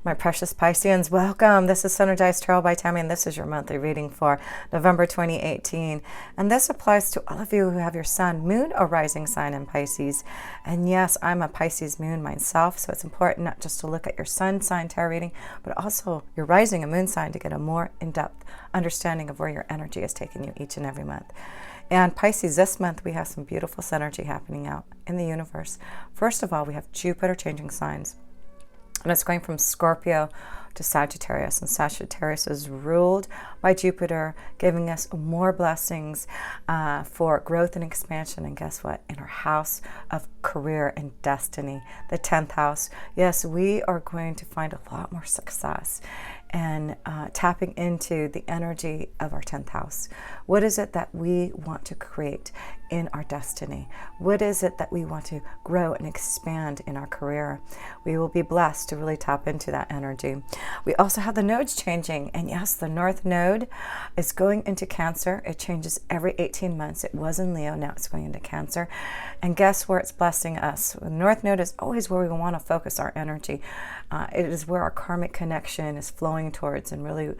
My precious Pisceans, welcome. This is Synergized Tarot by Tammy, and this is your monthly reading for November 2018. And this applies to all of you who have your sun, moon, or rising sign in Pisces. And yes, I'm a Pisces moon myself, so it's important not just to look at your sun sign tarot reading, but also your rising and moon sign to get a more in-depth understanding of where your energy is taking you each and every month. And Pisces, this month we have some beautiful synergy happening out in the universe. First of all, we have Jupiter changing signs. And it's going from Scorpio to Sagittarius. And Sagittarius is ruled by Jupiter, giving us more blessings for growth and expansion. And guess what? In our house of career and destiny, the 10th house, yes, we are going to find a lot more success and tapping into the energy of our 10th house. What is it that we want to create in our destiny? What is it that we want to grow and expand in our career? We will be blessed to really tap into that energy. We also have the nodes changing, and yes, the North Node is going into Cancer. It changes every 18 months. It was in Leo, now it's going into Cancer. And guess where it's blessing us? The North Node is always where we want to focus our energy. It is where our karmic connection is flowing towards and really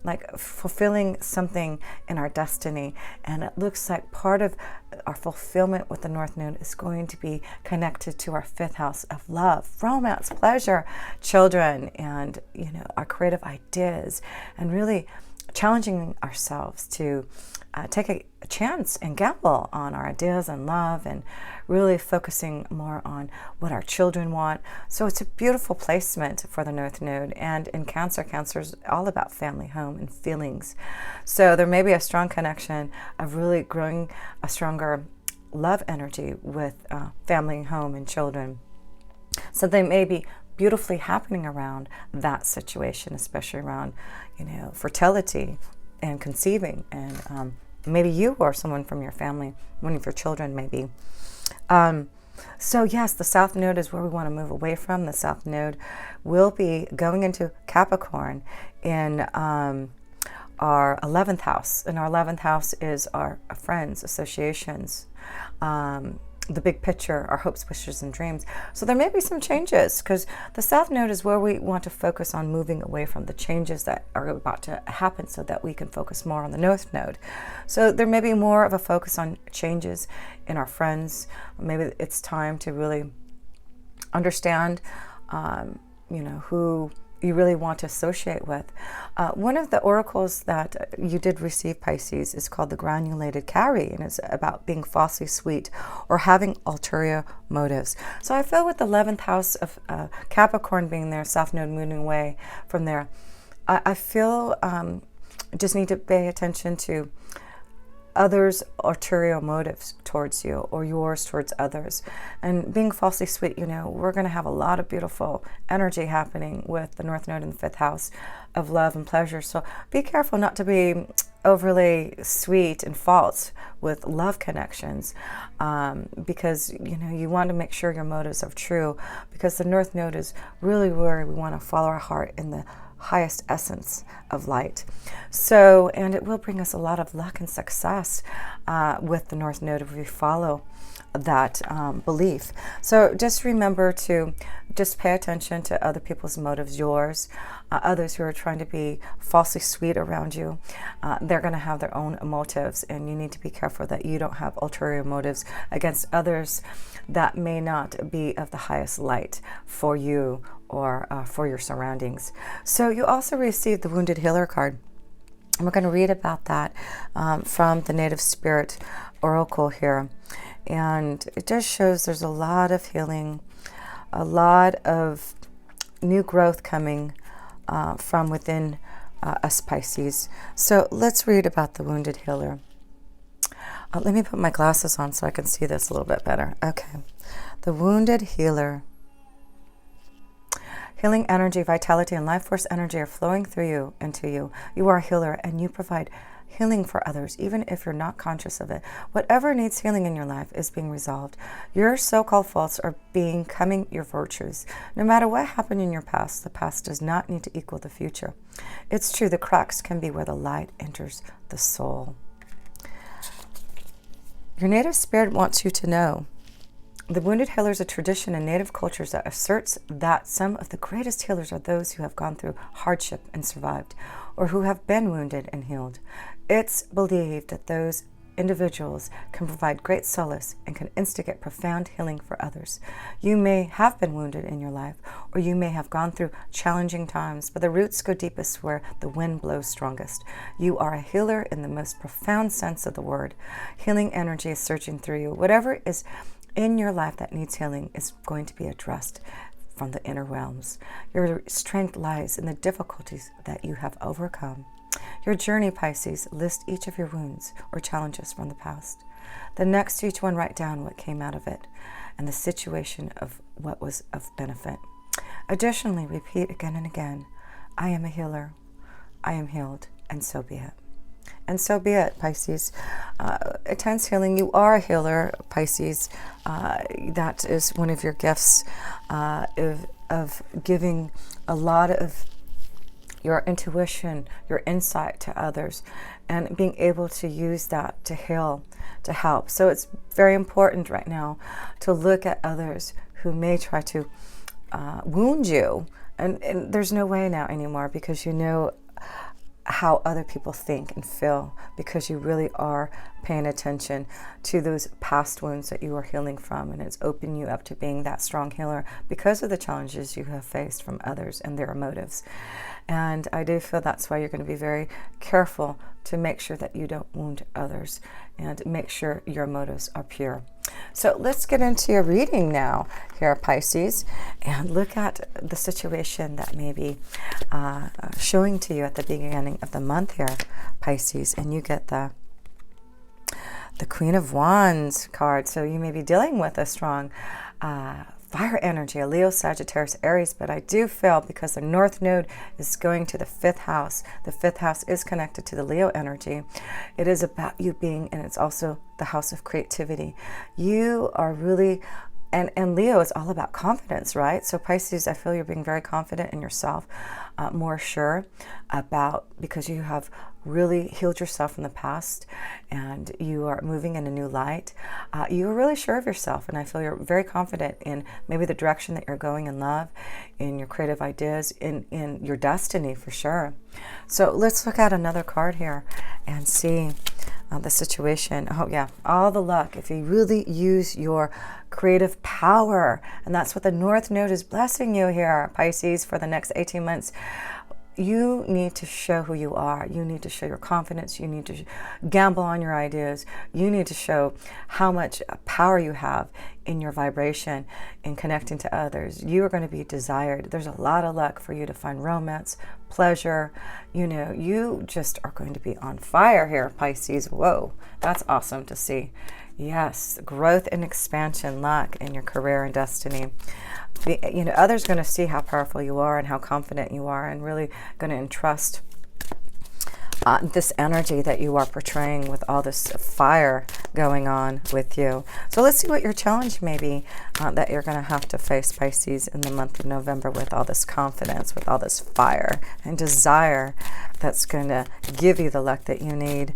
like fulfilling something in our destiny. And it looks like part of our fulfillment with the North Node is going to be connected to our 5th house of love, romance, pleasure, children, and our creative ideas, and really challenging ourselves to take a chance and gamble on our ideas and love, and really focusing more on what our children want. So it's a beautiful placement for the North Node. And in Cancer, Cancer is all about family, home, and feelings. So there may be a strong connection of really growing a stronger love energy with family, home, and children. Something may be beautifully happening around that situation, especially around, fertility and conceiving, and maybe you or someone from your family, one of your children maybe. So yes, the South Node is where we want to move away from. The South Node will be going into Capricorn in our 11th house. And our 11th house is our friends, associations, the big picture, our hopes, wishes, and dreams. So there may be some changes, because the South Node is where we want to focus on moving away from the changes that are about to happen, so that we can focus more on the North Node. So there may be more of a focus on changes in our friends. Maybe it's time to really understand, who you really want to associate with. One of the oracles that you did receive, Pisces, is called the Granulated Carry, and it's about being falsely sweet or having ulterior motives. So I feel with the 11th house of Capricorn being there, South Node moving away from there, I feel just need to pay attention to others' ulterior motives towards you, or yours towards others. And being falsely sweet, we're going to have a lot of beautiful energy happening with the North Node in the 5th house of love and pleasure. So be careful not to be overly sweet and false with love connections, because you want to make sure your motives are true, because the North Node is really where we want to follow our heart in the highest essence of light. So, and it will bring us a lot of luck and success with the North Node if we follow that belief. So just remember to just pay attention to other people's motives, yours, others who are trying to be falsely sweet around you. They're going to have their own motives, and you need to be careful that you don't have ulterior motives against others that may not be of the highest light for you or for your surroundings. So you also received the Wounded Healer card. And we're going to read about that from the Native Spirit Oracle here. And it just shows there's a lot of healing, a lot of new growth coming from within us Pisces. So let's read about the Wounded Healer. Let me put my glasses on so I can see this a little bit better. Okay. The Wounded Healer. Healing energy, vitality, and life force energy are flowing through you, into you. You are a healer, and you provide healing for others, even if you're not conscious of it. Whatever needs healing in your life is being resolved. Your so-called faults are becoming your virtues. No matter what happened in your past, the past does not need to equal the future. It's true, the cracks can be where the light enters the soul. Your native spirit wants you to know The wounded healer is a tradition in native cultures that asserts that some of the greatest healers are those who have gone through hardship and survived, or who have been wounded and healed. It's believed that those individuals can provide great solace and can instigate profound healing for others. You may have been wounded in your life, or you may have gone through challenging times, but the roots go deepest where the wind blows strongest. You are a healer in the most profound sense of the word. Healing energy is surging through you. Whatever is in your life that needs healing is going to be addressed from the inner realms. Your strength lies in the difficulties that you have overcome. Your journey, Pisces, list each of your wounds or challenges from the past. Then next to each one, write down what came out of it and the situation of what was of benefit. Additionally, repeat again and again, I am a healer, I am healed, and so be it. And so be it, Pisces. Intense healing. You are a healer, Pisces. That is one of your gifts of giving a lot of your intuition, your insight to others, and being able to use that to heal, to help. So it's very important right now to look at others who may try to wound you. And there's no way now anymore, because you know how other people think and feel, because you really are paying attention to those past wounds that you are healing from, and it's opening you up to being that strong healer because of the challenges you have faced from others and their motives. And I do feel that's why you're going to be very careful to make sure that you don't wound others and make sure your motives are pure. So let's get into your reading now here, Pisces, and look at the situation that may be showing to you at the beginning of the month here, Pisces. And you get the Queen of Wands card. So you may be dealing with a strong fire energy, a Leo, Sagittarius, Aries, but I do feel because the North Node is going to the 5th house. The 5th house is connected to the Leo energy. It is about you being, and it's also the house of creativity. You are really, and Leo is all about confidence, right? So Pisces, I feel you're being very confident in yourself, more sure about, because you have really healed yourself from the past and you are moving in a new light. You are really sure of yourself, and I feel you're very confident in maybe the direction that you're going in love, in your creative ideas, in your destiny for sure. So let's look at another card here and see the situation. Oh yeah, all the luck if you really use your creative power, and that's what the North Node is blessing you here, Pisces, for the next 18 months. You need to show who you are. You need to show your confidence. You need to gamble on your ideas. You need to show how much power you have in your vibration, in connecting to others. You are going to be desired. There's a lot of luck for you to find romance, pleasure. You know, you just are going to be on fire here, Pisces. Whoa, that's awesome to see. Yes, growth and expansion, luck in your career and destiny. You know, others are going to see how powerful you are and how confident you are, and really going to entrust this energy that you are portraying with all this fire going on with you. So let's see what your challenge may be that you're going to have to face, Pisces, in the month of November, with all this confidence, with all this fire and desire that's going to give you the luck that you need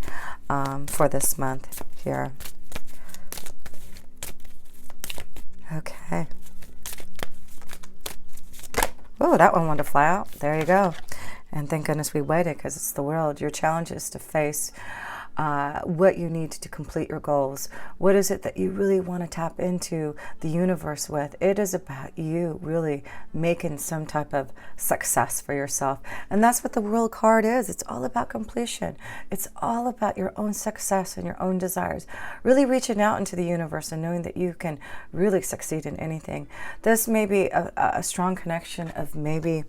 for this month here. Okay. Oh, that one wanted to fly out. There you go. And thank goodness we waited, because it's the world. Your challenge is to face what you need to complete your goals. What is it that you really want to tap into the universe with? It is about you really making some type of success for yourself. And that's what the World card is. It's all about completion. It's all about your own success and your own desires. Really reaching out into the universe and knowing that you can really succeed in anything. This may be a strong connection of maybe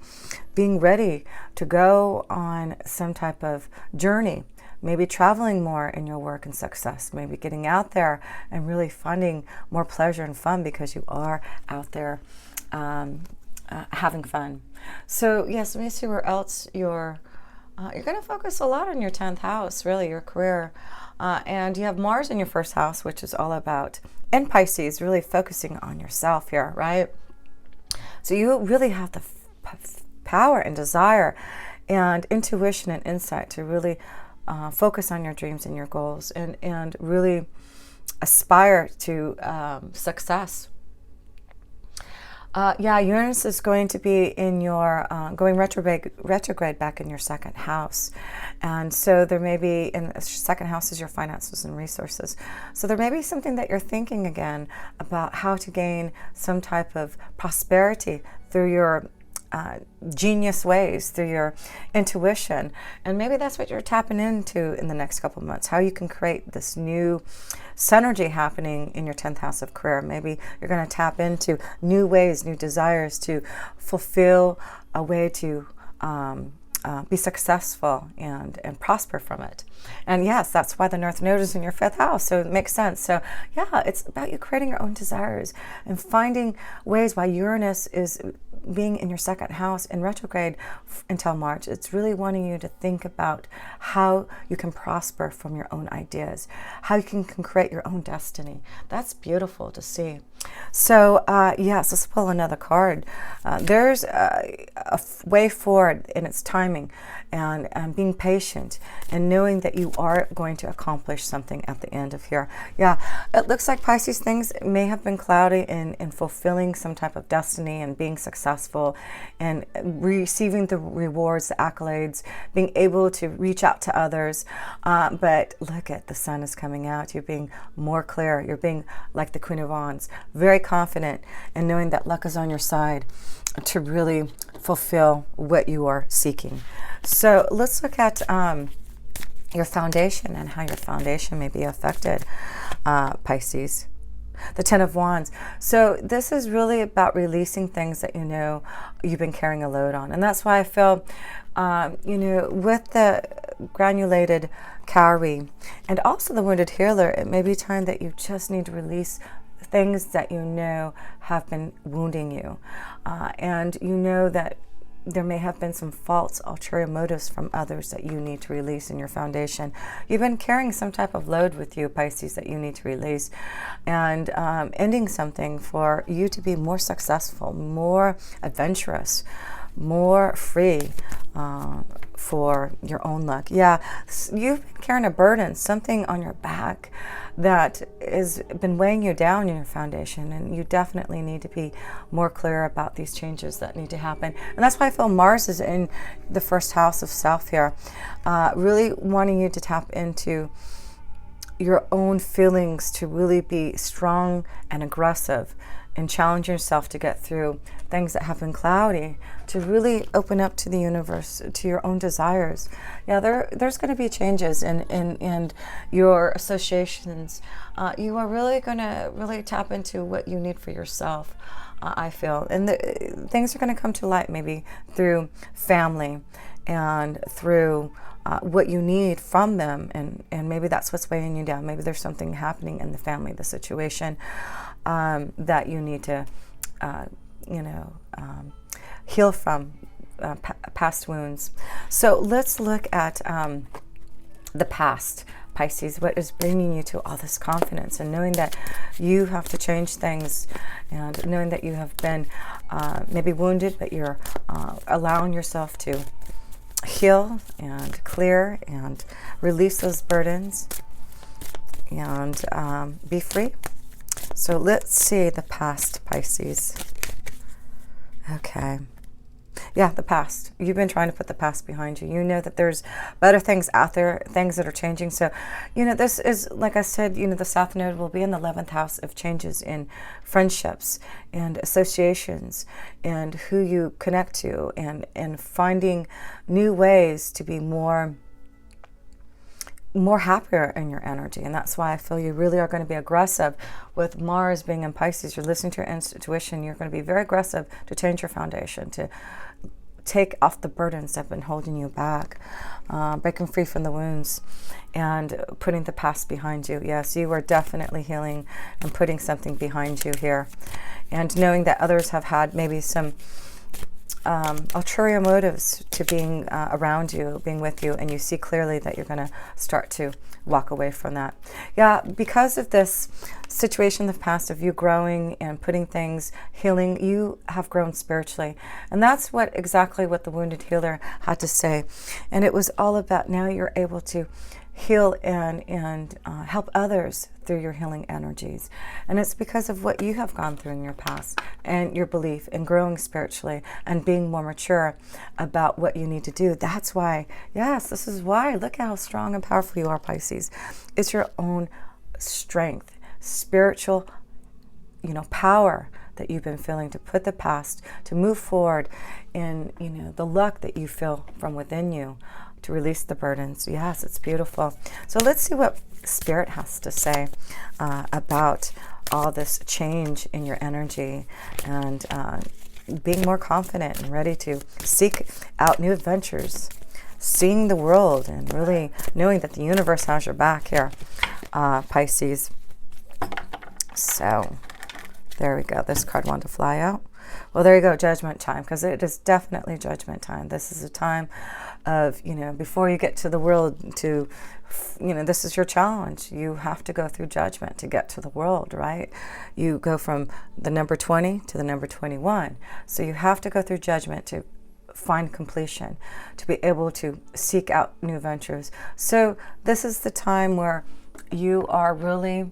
being ready to go on some type of journey. Maybe traveling more in your work and success, maybe getting out there and really finding more pleasure and fun because you are out there having fun. So yes, let me see where else you're going to focus a lot on your 10th house, really, your career. And you have Mars in your 1st house, which is all about, in Pisces, really focusing on yourself here, right? So you really have the power and desire and intuition and insight to really focus on your dreams and your goals, and really aspire to success Yeah, Uranus is going to be in your, going retrograde back in your second house. And so there may be, in the second house is your finances and resources. So there may be something that you're thinking again about how to gain some type of prosperity through your genius ways, through your intuition. And maybe that's what you're tapping into in the next couple of months, how you can create this new synergy happening in your 10th house of career. Maybe you're going to tap into new ways, new desires to fulfill a way to be successful and prosper from it. And yes, that's why the North Node is in your 5th house, so it makes sense. So yeah, it's about you creating your own desires and finding ways why Uranus is being in your second house in retrograde until March. It's really wanting you to think about how you can prosper from your own ideas, how you can create your own destiny. That's beautiful to see. So yes, let's pull another card. There's a way forward in its timing, and being patient and knowing that you are going to accomplish something at the end of here. Yeah, it looks like Pisces, things may have been cloudy in fulfilling some type of destiny and being successful and receiving the rewards, the accolades, being able to reach out to others. But look at the sun is coming out. You're being more clear. You're being like the Queen of Wands, very confident and knowing that luck is on your side to really fulfill what you are seeking. So let's look at your foundation and how your foundation may be affected, Pisces. The 10 of Wands. So this is really about releasing things that you know you've been carrying a load on. And that's why I feel, with the granulated cowrie and also the wounded healer, it may be time that you just need to release things that you know have been wounding you. And you know that there may have been some false ulterior motives from others that you need to release in your foundation. You've been carrying some type of load with you, Pisces, that you need to release, and ending something for you to be more successful, more adventurous, more free for your own luck. Yeah, you've been carrying a burden, something on your back that has been weighing you down in your foundation, and you definitely need to be more clear about these changes that need to happen. And that's why I feel Mars is in the 1st house of self here, really wanting you to tap into your own feelings, to really be strong and aggressive and challenge yourself to get through things that have been cloudy, to really open up to the universe, to your own desires. Yeah, there's going to be changes in your associations. You are really going to really tap into what you need for yourself, I feel. And things are going to come to light maybe through family and through what you need from them, and maybe that's what's weighing you down. Maybe there's something happening in the family, the situation, that you need to heal from, past wounds. So let's look at the past, Pisces. What is bringing you to all this confidence and knowing that you have to change things, and knowing that you have been maybe wounded, but you're allowing yourself to heal and clear and release those burdens and be free. So let's see the past, Pisces. Okay. Yeah, the past. You've been trying to put the past behind you. You know that there's better things out there, things that are changing. So, this is, like I said, the South Node will be in the 11th house of changes in friendships and associations and who you connect to, and finding new ways to be more happier in your energy. And that's why I feel you really are going to be aggressive with Mars being in Pisces. You're listening to your intuition. You're going to be very aggressive to change your foundation, to take off the burdens that have been holding you back, breaking free from the wounds and putting the past behind you. Yes, you are definitely healing and putting something behind you here, and knowing that others have had maybe some ulterior motives to being around you, being with you, and you see clearly that you're going to start to walk away from that. Yeah, because of this situation in the past of you growing and putting things, healing, you have grown spiritually. And that's exactly what the wounded healer had to say. And it was all about, now you're able to heal and help others through your healing energies. And it's because of what you have gone through in your past and your belief in growing spiritually and being more mature about what you need to do. That's why, yes, this is why. Look how strong and powerful you are, Pisces. It's your own strength, spiritual, power that you've been feeling to put the past, to move forward in, the luck that you feel from within you, to release the burdens. Yes, it's beautiful. So let's see what Spirit has to say about all this change in your energy and being more confident and ready to seek out new adventures, seeing the world and really knowing that the universe has your back here, Pisces. So there we go. This card wanted to fly out. Well, there you go, judgment time, because it is definitely judgment time. This is a time of, before you get to the world, to, this is your challenge. You have to go through judgment to get to the world, right? You go from the number 20 to the number 21. So you have to go through judgment to find completion, to be able to seek out new ventures. So this is the time where you are really,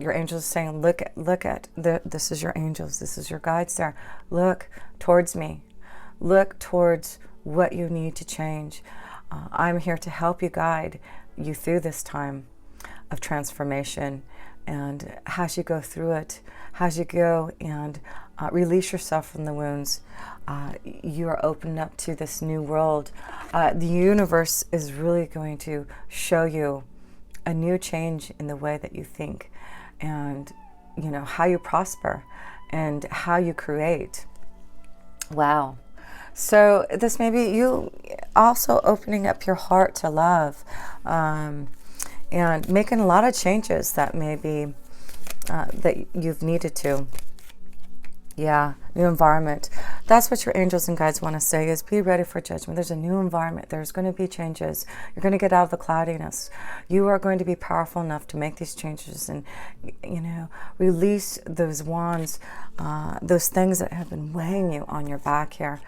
your angels saying, look at this is your angels, this is your guides there. Look towards me. Look towards what you need to change. I'm here to help you, guide you through this time of transformation. And as you go through it, as you go and release yourself from the wounds, you are opened up to this new world. The universe is really going to show you a new change in the way that you think, and how you prosper and how you create. Wow. So this may be you also opening up your heart to love, and making a lot of changes that maybe that you've needed to. Yeah, new environment. That's what your angels and guides want to say, is be ready for judgment. There's a new environment. There's going to be changes. You're going to get out of the cloudiness. You are going to be powerful enough to make these changes and, release those wands, those things that have been weighing you on your back here.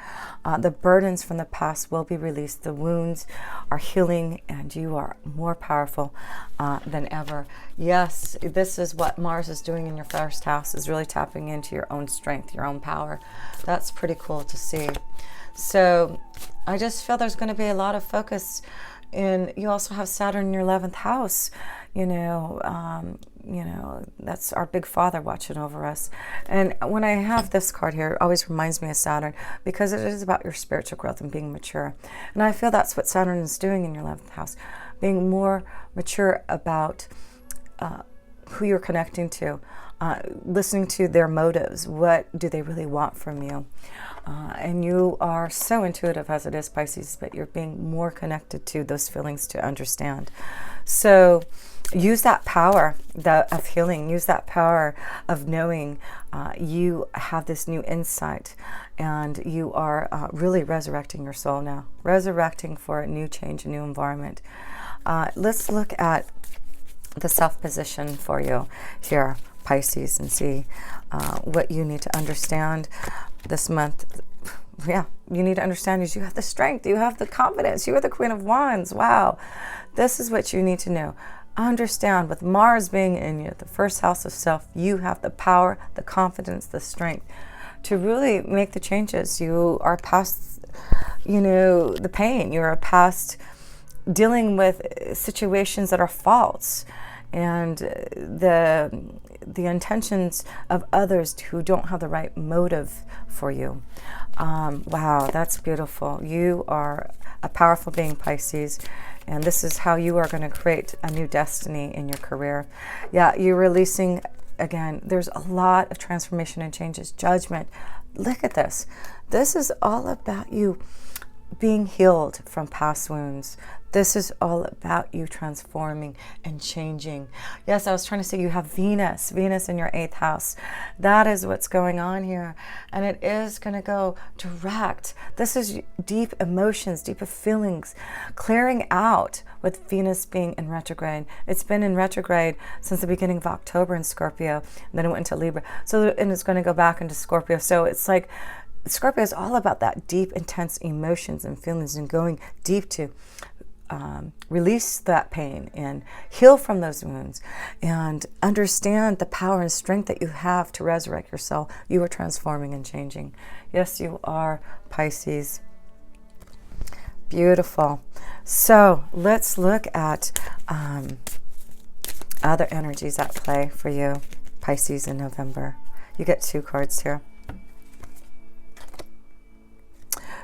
The burdens from the past will be released. The wounds are healing, and you are more powerful than ever. Yes, this is what Mars is doing in your first house, is really tapping into your own strength, your own power. That's pretty cool to see. So I just feel there's going to be a lot of focus in, you also have Saturn in your 11th house, that's our big father watching over us. And when I have this card here, it always reminds me of Saturn, because it is about your spiritual growth and being mature. And I feel that's what Saturn is doing in your 11th house, being more mature about who you're connecting to, listening to their motives. What do they really want from you? And you are so intuitive as it is, Pisces, but you're being more connected to those feelings to understand. So use that power of healing. Use that power of knowing you have this new insight, and you are really resurrecting your soul now, resurrecting for a new change, a new environment. Let's look at the self position for you here, Pisces, and see what you need to understand this month. Yeah, you need to understand is you have the strength, you have the confidence, you are the Queen of Wands. Wow, this is what you need to know. Understand, with Mars being in you, the first house of self, you have the power, the confidence, the strength to really make the changes. You are past, the pain. You are past dealing with situations that are false, and the intentions of others who don't have the right motive for you. Wow, that's beautiful. You are a powerful being, Pisces, and this is how you are going to create a new destiny in your career. Yeah, you're releasing, again, there's a lot of transformation and changes. Judgment. Look at this. This is all about you being healed from past wounds. This is all about you transforming and changing. Yes, I was trying to say you have Venus in your 8th house. That is what's going on here. And it is going to go direct. This is deep emotions, deep feelings, clearing out with Venus being in retrograde. It's been in retrograde since the beginning of October in Scorpio, and then it went into Libra. And it's going to go back into Scorpio. So it's like Scorpio is all about that deep, intense emotions and feelings, and going deep to release that pain and heal from those wounds and understand the power and strength that you have to resurrect yourself. You are transforming and changing. Yes, you are, Pisces. Beautiful. So let's look at other energies at play for you, Pisces, in November. You get 2 cards here.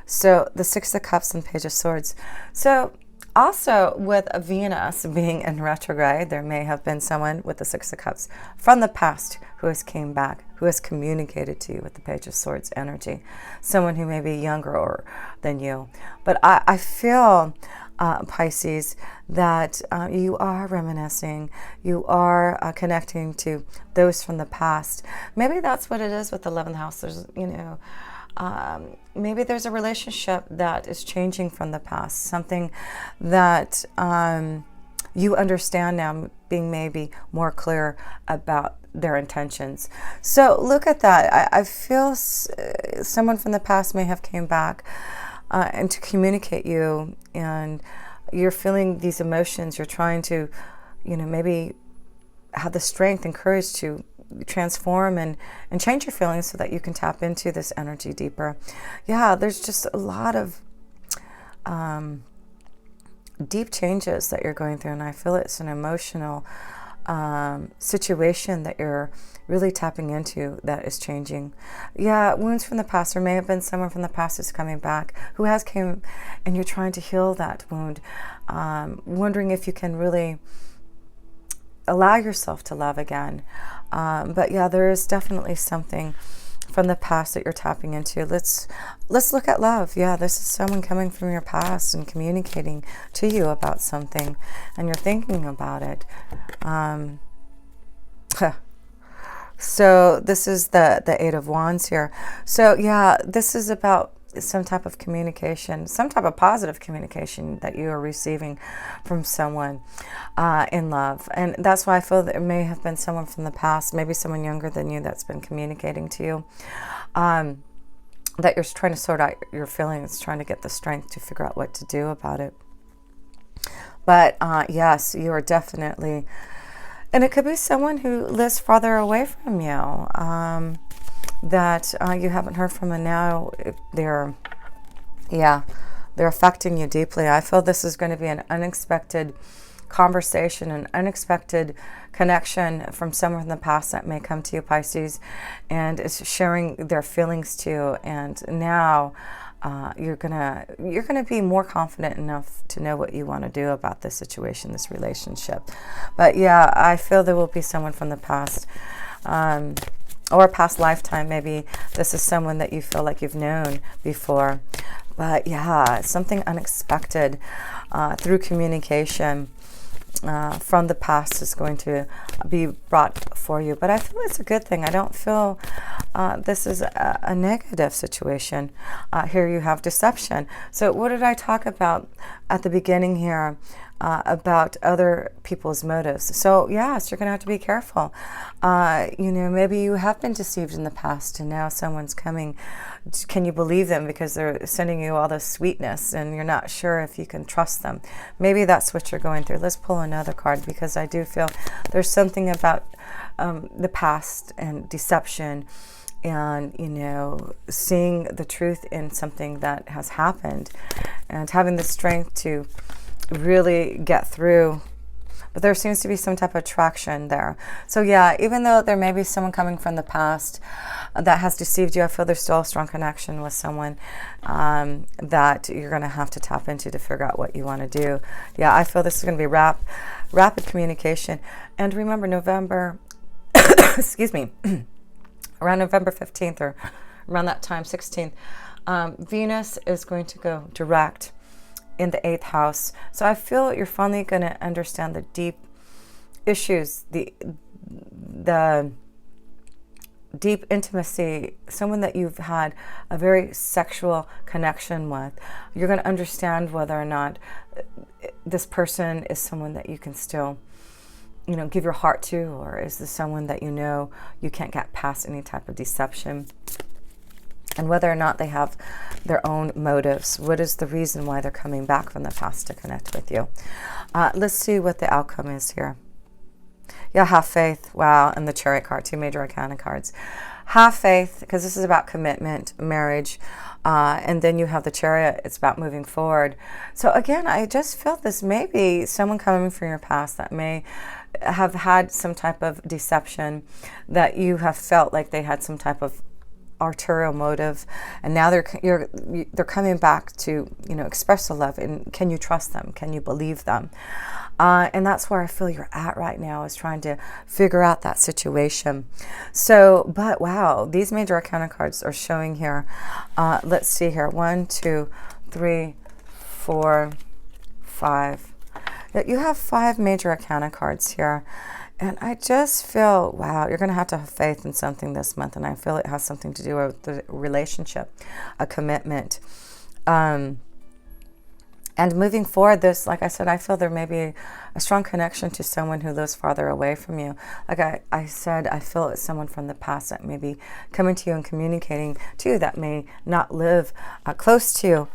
So the Six of Cups and Page of Swords. So also with Venus being in retrograde, there may have been someone with the Six of Cups from the past who has came back, who has communicated to you with the Page of Swords energy. Someone who may be younger than you. But I feel, Pisces, that you are reminiscing, you are connecting to those from the past. Maybe that's what it is with the 11th house. There's, maybe there's a relationship that is changing from the past, something that you understand now, being maybe more clear about their intentions. So look at that. I feel someone from the past may have came back and to communicate you, and you're feeling these emotions. You're trying to, maybe have the strength and courage to transform and change your feelings so that you can tap into this energy deeper. Yeah, there's just a lot of deep changes that you're going through, and I feel it's an emotional situation that you're really tapping into that is changing. Yeah, wounds from the past. There may have been someone from the past who's coming back, who has came, and you're trying to heal that wound, wondering if you can really allow yourself to love again. But yeah, there is definitely something from the past that you're tapping into. Let's look at love. Yeah, this is someone coming from your past and communicating to you about something, and you're thinking about it. So this is the Eight of Wands here. So yeah, this is about some type of communication, some type of positive communication that you are receiving from someone in love. And that's why I feel that it may have been someone from the past, maybe someone younger than you that's been communicating to you, that you're trying to sort out your feelings, trying to get the strength to figure out what to do about it. But yes, you are definitely, and it could be someone who lives farther away from you, that you haven't heard from, and now they're affecting you deeply. I feel this is going to be an unexpected conversation, an unexpected connection from someone in the past that may come to you, Pisces, and is sharing their feelings to you. And now you're gonna be more confident enough to know what you want to do about this situation, this relationship. But yeah, I feel there will be someone from the past, or a past lifetime. Maybe this is someone that you feel like you've known before. But yeah, something unexpected through communication from the past is going to be brought for you. But I feel it's a good thing. I don't feel this is a negative situation. Here you have deception. So what did I talk about at the beginning here? About other people's motives. So yes, you're going to have to be careful. Maybe you have been deceived in the past, and now someone's coming. Can you believe them because they're sending you all this sweetness, and you're not sure if you can trust them? Maybe that's what you're going through. Let's pull another card, because I do feel there's something about the past and deception, and seeing the truth in something that has happened, and having the strength to really get through. But there seems to be some type of attraction there. So yeah, even though there may be someone coming from the past that has deceived you, I feel there's still a strong connection with someone that you're going to have to tap into to figure out what you want to do. Yeah, I feel this is going to be rapid communication. And remember, November excuse me, around November 15th, or around that time, 16th, Venus is going to go direct in the 8th house. So I feel you're finally going to understand the deep issues, the deep intimacy, someone that you've had a very sexual connection with. You're going to understand whether or not this person is someone that you can still, give your heart to, or is this someone that you can't get past any type of deception. and whether or not they have their own motives. What is the reason why they're coming back from the past to connect with you? Let's see what the outcome is here. Yeah, have faith. Wow, and the Chariot card, 2 major arcana cards. Have faith, because this is about commitment, marriage, and then you have the Chariot. It's about moving forward. So again, I just feel this may be someone coming from your past that may have had some type of deception, that you have felt like they had some type of arterial motive, and now they're coming back to, you know, express the love. And can you trust them? Can you believe them? And that's where I feel you're at right now, is trying to figure out that situation. So, but wow, these major arcana cards are showing here. Let's see here. 1, 2, 3, 4, 5. You have 5 major arcana cards here. And I just feel, wow, you're going to have faith in something this month. And I feel it has something to do with the relationship, a commitment. And moving forward, this, like I said, I feel there may be a strong connection to someone who lives farther away from you. Like I said, I feel it's someone from the past that may be coming to you and communicating to you that may not live close to you.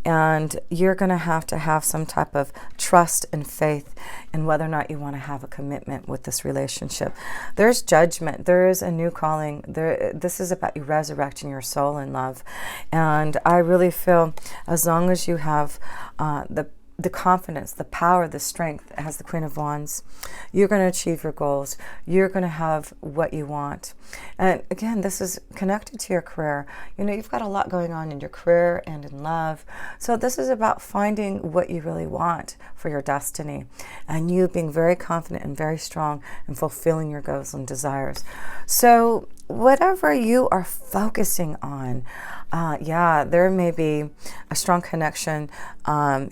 And you're going to have some type of trust and faith in whether or not you want to have a commitment with this relationship. There's judgment. There is a new calling. This is about you resurrecting your soul in love. And I really feel as long as you have the confidence, the power, the strength, as the Queen of Wands, you're going to achieve your goals. You're going to have what you want. And again, this is connected to your career. You know, you've got a lot going on in your career and in love. So this is about finding what you really want for your destiny, and you being very confident and very strong and fulfilling your goals and desires. So whatever you are focusing on, yeah, there may be a strong connection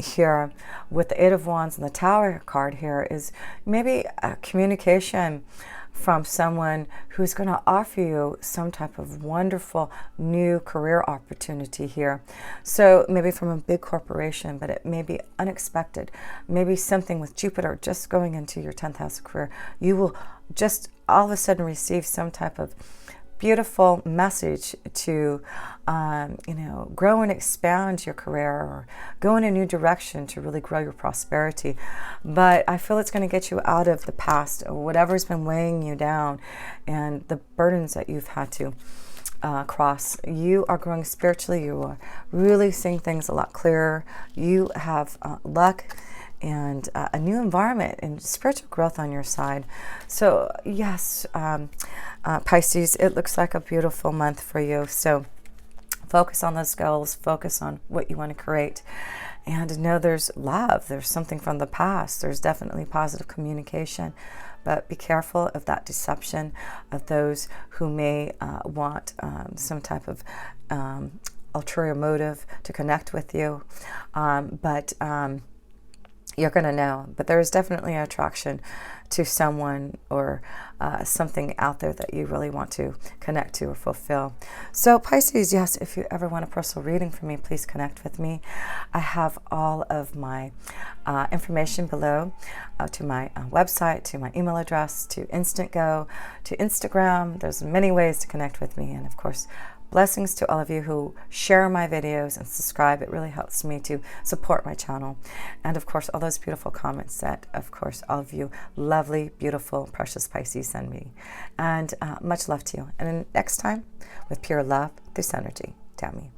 here with the 8 of Wands, and the Tower card here is maybe a communication from someone who's going to offer you some type of wonderful new career opportunity here. So maybe from a big corporation, but it may be unexpected. Maybe something with Jupiter just going into your 10th house of career. You will just all of a sudden receive some type of beautiful message to, you know, grow and expand your career, or go in a new direction to really grow your prosperity. But I feel it's going to get you out of the past, or whatever's been weighing you down, and the burdens that you've had to cross. You are growing spiritually. You are really seeing things a lot clearer. You have luck and a new environment and spiritual growth on your side. So yes, Pisces, it looks like a beautiful month for you. So focus on those goals, focus on what you want to create, and know there's love, there's something from the past, there's definitely positive communication, but be careful of that deception of those who may want some type of ulterior motive to connect with you. You're going to know, but there is definitely an attraction to someone or something out there that you really want to connect to or fulfill. So Pisces, yes, if you ever want a personal reading from me, please connect with me. I have all of my information below, to my website, to my email address, to Instant Go, to Instagram. There's many ways to connect with me, and of course, blessings to all of you who share my videos and subscribe. It really helps me to support my channel. And of course, all those beautiful comments that, of course, all of you lovely, beautiful, precious Pisces send me. And much love to you. And next time, with pure love, this energy, Tammy.